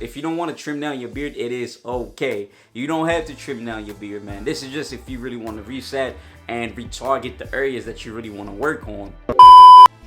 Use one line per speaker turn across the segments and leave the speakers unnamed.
If you don't want to trim down your beard, it is okay. You don't have to trim down your beard, man. This is just if you really want to reset and retarget the areas that you really want to work on.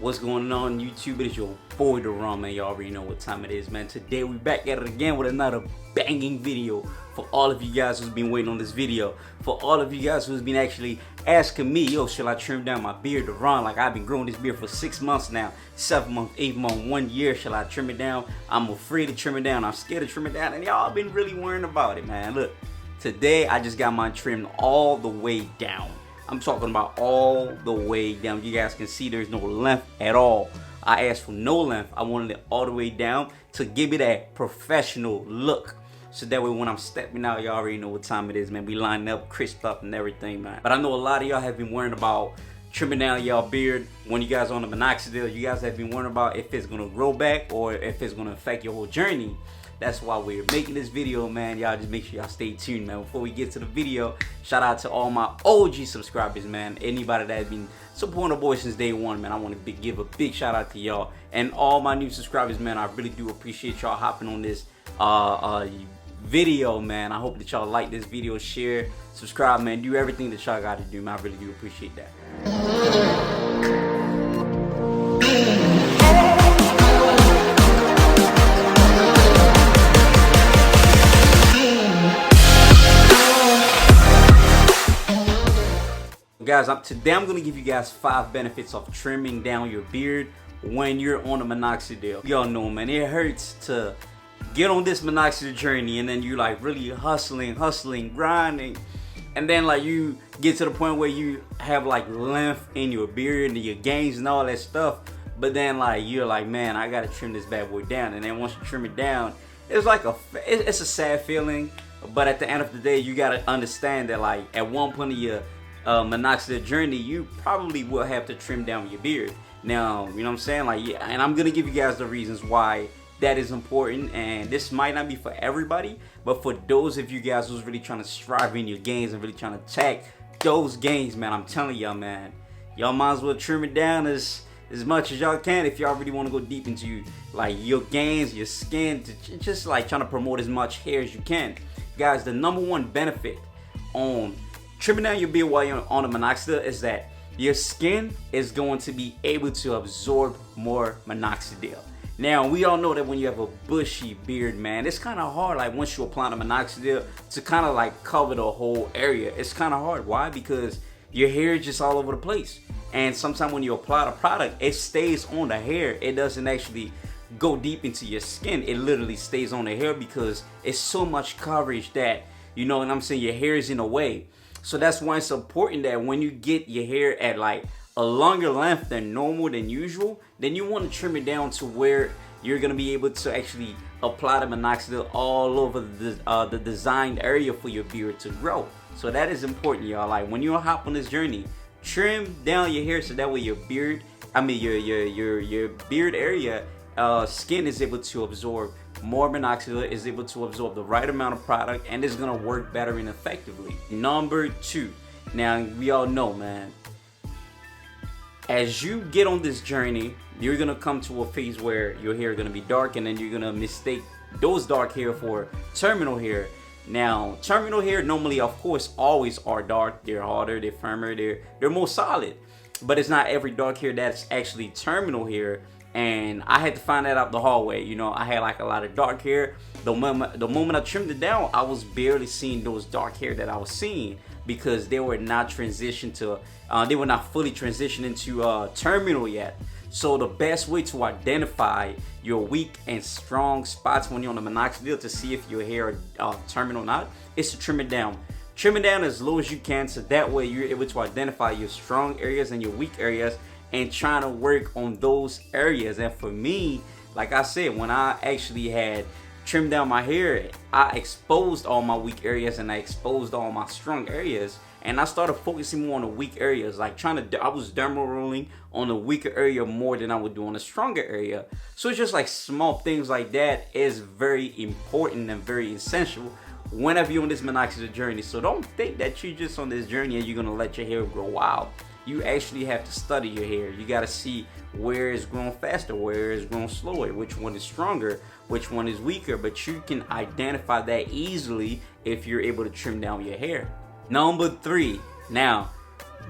What's going on YouTube? It is your boy Derma, man. Y'all already know what time it is, man. Today we back at it again with another banging video for all of you guys who's been waiting on this video. For all of you guys who's been actually asking me, yo, should I trim down my beard, Derma? Like, I've been growing this beard for 6 months now, 7 months, 8 months, 1 year. Shall I trim it down? I'm afraid to trim it down. I'm scared to trim it down, and y'all been really worrying about it, man. Look, today I just got mine trimmed all the way down. I'm talking about all the way down. You guys can see there's no length at all. I asked for no length. I wanted it all the way down to give me that professional look. So that way when I'm stepping out, y'all already know what time it is, man. We lined up, crisped up and everything, man. But I know a lot of y'all have been worrying about trimming down y'all beard when you guys on the Minoxidil. You guys have been worrying about if it's gonna grow back or if it's gonna affect your whole journey. That's why we're making this video, man. Y'all just make sure y'all stay tuned, man. Before we get to the video, shout out to all my OG subscribers, man. Anybody that has been supporting the boy since day one, man. I want to give a big shout out to y'all. And all my new subscribers, man. I really do appreciate y'all hopping on this video, man. I hope that y'all like this video, share, subscribe, man. Do everything that y'all got to do, man. I really do appreciate that. Guys, today I'm going to give you guys 5 benefits of trimming down your beard when you're on a Minoxidil. Y'all know, man, it hurts to get on this Minoxidil journey and then you like really hustling, grinding. And then like you get to the point where you have like length in your beard and your gains and all that stuff. But then like you're like, man, I got to trim this bad boy down. And then once you trim it down, it's like it's a sad feeling. But at the end of the day, you got to understand that like at one point of your Minoxidil journey, you probably will have to trim down your beard. Now, you know what I'm saying? Like, yeah, and I'm gonna give you guys the reasons why that is important. And this might not be for everybody, but for those of you guys who's really trying to strive in your gains and really trying to attack those gains, man, I'm telling y'all, man, y'all might as well trim it down as much as y'all can if y'all really want to go deep into like your gains, your skin, just like trying to promote as much hair as you can. Guys, the #1 benefit on trimming down your beard while you're on the Minoxidil is that your skin is going to be able to absorb more Minoxidil. Now, we all know that when you have a bushy beard, man, it's kind of hard, like once you apply the Minoxidil, to kind of like cover the whole area. It's kind of hard. Why? Because your hair is just all over the place. And sometimes when you apply the product, it stays on the hair. It doesn't actually go deep into your skin. It literally stays on the hair because it's so much coverage that, you know what I'm saying, your hair is in a way. So that's why it's important that when you get your hair at like a longer length than normal, than usual, then you want to trim it down to where you're going to be able to actually apply the Minoxidil all over the designed area for your beard to grow. So that is important, y'all. Like when you hop on this journey, trim down your hair so that way your beard, your beard area, skin is able to absorb more Minoxidil, is able to absorb the right amount of product, and it's gonna work better and effectively. #2, now we all know, man, as you get on this journey, you're gonna come to a phase where your hair is gonna be dark, and then you're gonna mistake those dark hair for terminal hair. Now, terminal hair normally, of course, always are dark. They're harder, they're firmer, they're more solid. But it's not every dark hair that's actually terminal hair. And I had to find that out the hard way. You know, I had like a lot of dark hair. The moment I trimmed it down, I was barely seeing those dark hair that I was seeing because they were not transitioned to, they were not fully transitioned into terminal yet. So the best way to identify your weak and strong spots when you're on the Minoxidil to see if your hair are terminal or not is to trim it down. Trim it down as low as you can so that way you're able to identify your strong areas and your weak areas and trying to work on those areas. And for me, like I said, when I actually had trimmed down my hair, I exposed all my weak areas and I exposed all my strong areas, and I started focusing more on the weak areas, like I was derma rolling on the weaker area more than I would do on the stronger area. So it's just like small things like that is very important and very essential whenever you're on this Minoxidil journey. So don't think that you're just on this journey and you're gonna let your hair grow wild. you actually have to study your hair. You got to see where it's growing faster, where it's growing slower, which one is stronger, which one is weaker. But you can identify that easily if you're able to trim down your hair. Number 3. Now,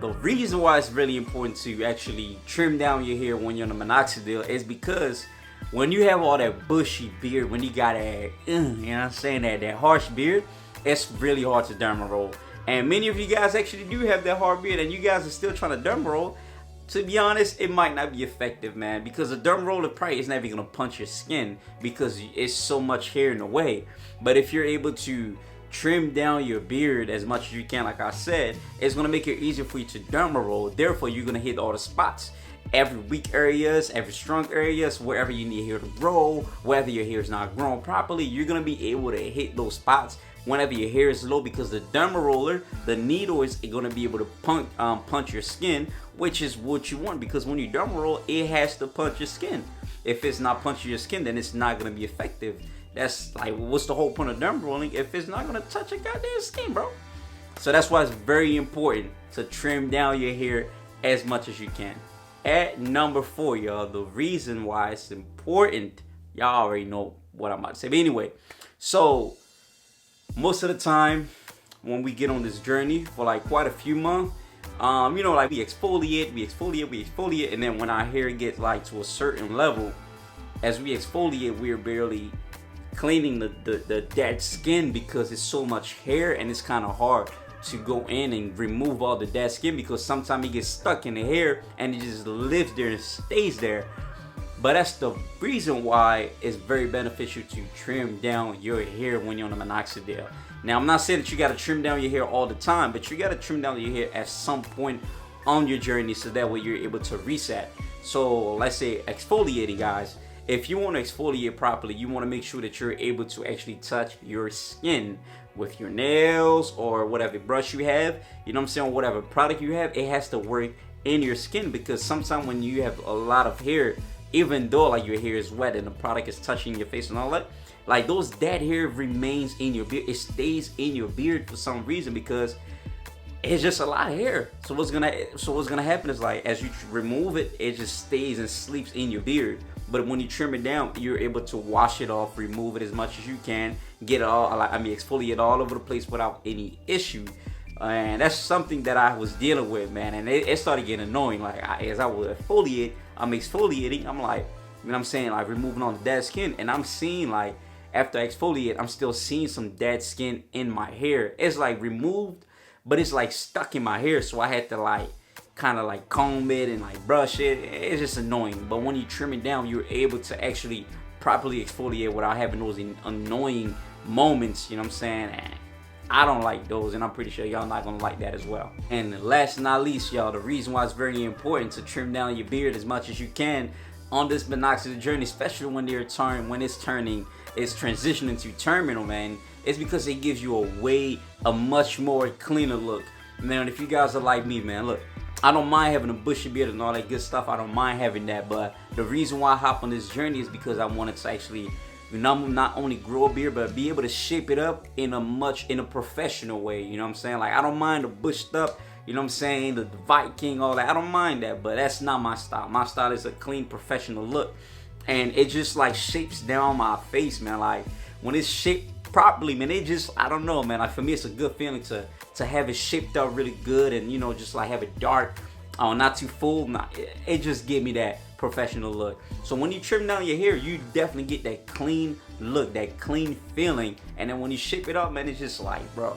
the reason why it's really important to actually trim down your hair when you're on the minoxidil is because when you have all that bushy beard, when you got that, you know what I'm saying, that harsh beard, it's really hard to derma roll. And many of you guys actually do have that hard beard, and you guys are still trying to derma roll. To be honest, it might not be effective, man, because a derma roller probably is never gonna punch your skin because it's so much hair in the way. But if you're able to trim down your beard as much as you can, like I said, it's gonna make it easier for you to derma roll. Therefore, you're gonna hit all the spots, every weak areas, every strong areas, wherever you need hair to grow, whether your hair is not growing properly, you're gonna be able to hit those spots whenever your hair is low, because the derma roller, the needle, is gonna be able to punch your skin, which is what you want, because when you derma roll, it has to punch your skin. If it's not punching your skin, then it's not gonna be effective. That's like, what's the whole point of derma rolling if it's not gonna touch your goddamn skin, bro? So that's why it's very important to trim down your hair as much as you can. At number 4, y'all, the reason why it's important, y'all already know what I'm about to say. But anyway, so most of the time when we get on this journey for like quite a few months, you know, like we exfoliate, and then when our hair gets like to a certain level, as we exfoliate, we're barely cleaning the dead skin because it's so much hair, and it's kind of hard to go in and remove all the dead skin because sometimes it gets stuck in the hair and it just lives there and stays there. But that's the reason why it's very beneficial to trim down your hair when you're on the minoxidil. Now, I'm not saying that you got to trim down your hair all the time, but you got to trim down your hair at some point on your journey so that way you're able to reset. So let's say exfoliating, guys. If you want to exfoliate properly, you want to make sure that you're able to actually touch your skin with your nails or whatever brush you have, you know what I'm saying, whatever product you have, it has to work in your skin, because sometimes when you have a lot of hair, even though like your hair is wet and the product is touching your face and all that, like those dead hair remains in your beard. It stays in your beard for some reason because it's just a lot of hair. So what's gonna happen is, like, as you remove it, it just stays and sleeps in your beard. But when you trim it down, you're able to wash it off, remove it as much as you can, get it all, exfoliate all over the place without any issue. And that's something that I was dealing with, man. And it started getting annoying. Like, as I would exfoliate, I'm exfoliating, I'm like, you know what I'm saying, like removing all the dead skin. And I'm seeing, like, after I exfoliate, I'm still seeing some dead skin in my hair. It's like removed, but it's like stuck in my hair. So I had to like kind of like comb it and like brush it. It's just annoying. But when you trim it down, you're able to actually properly exfoliate without having those annoying moments, you know what I'm saying? And I don't like those, and I'm pretty sure y'all not gonna like that as well. And last but not least, y'all, the reason why it's very important to trim down your beard as much as you can on this minoxidil journey, especially when it's transitioning to terminal, man, it's because it gives you a much more cleaner look. Man, if you guys are like me, man, look, I don't mind having a bushy beard and all that good stuff. I don't mind having that, but the reason why I hop on this journey is because I wanted to actually, you know, not only grow a beard, but be able to shape it up in a professional way. You know what I'm saying? Like, I don't mind the bushed up, you know what I'm saying, the Viking, all that. I don't mind that, but that's not my style. My style is a clean, professional look, and it just like shapes down my face, man. Like, when it's shaped properly, man, it just, I don't know, man. Like, for me, it's a good feeling to have it shaped up really good, and, you know, just like have it dark, not too full. It just give me that professional look. So when you trim down your hair, you definitely get that clean look, that clean feeling. And then when you shape it up, man, it's just like, bro,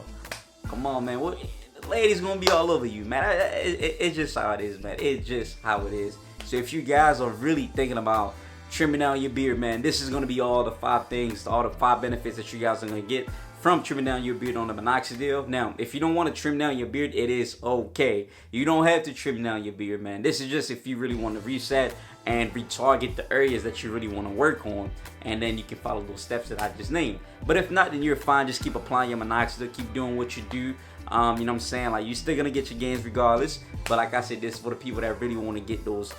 come on, man, what, the ladies gonna be all over you, man. It's just how it is, man. It's just how it is. So if you guys are really thinking about trimming down your beard, man, this is gonna be all the 5 things, all the 5 benefits that you guys are gonna get from trimming down your beard on the minoxidil. Now, if you don't want to trim down your beard, it is okay. You don't have to trim down your beard, man. This is just if you really want to reset and retarget the areas that you really want to work on, and then you can follow those steps that I just named. But if not, then you're fine. Just keep applying your minoxidil, keep doing what you do. You know what I'm saying? Like, you're still gonna get your gains regardless. But like I said, this is for the people that really want to get those,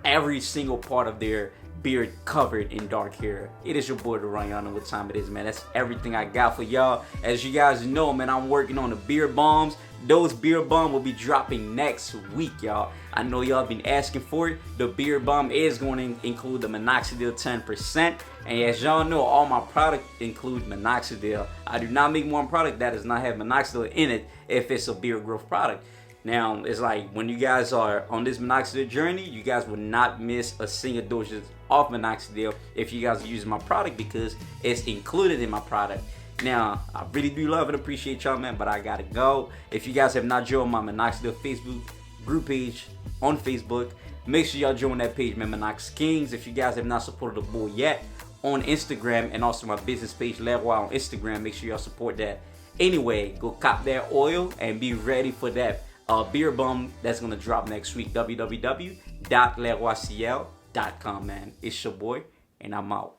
every single part of their beard covered in dark hair. It is your boy Deron. Y'all know what time it is, man. That's everything I got for y'all. As you guys know, man, I'm working on the beard balms. Those beard balm will be dropping next week, y'all. I know y'all been asking for it. The beard balm is going to include the Minoxidil 10%. And as y'all know, all my product include Minoxidil. I do not make one product that does not have Minoxidil in it if it's a beard growth product. Now, it's like when you guys are on this Minoxidil journey, you guys will not miss a single dose of Minoxidil if you guys are using my product because it's included in my product. Now, I really do love and appreciate y'all, man, but I gotta go. If you guys have not joined my Minoxidil Facebook group page on Facebook, make sure y'all join that page, man, Minox Kings. If you guys have not supported the boy yet on Instagram and also my business page, Leroy on Instagram, make sure y'all support that. Anyway, go cop that oil and be ready for that beard balm that's gonna drop next week. www.leroycl.com, man. It's your boy, and I'm out.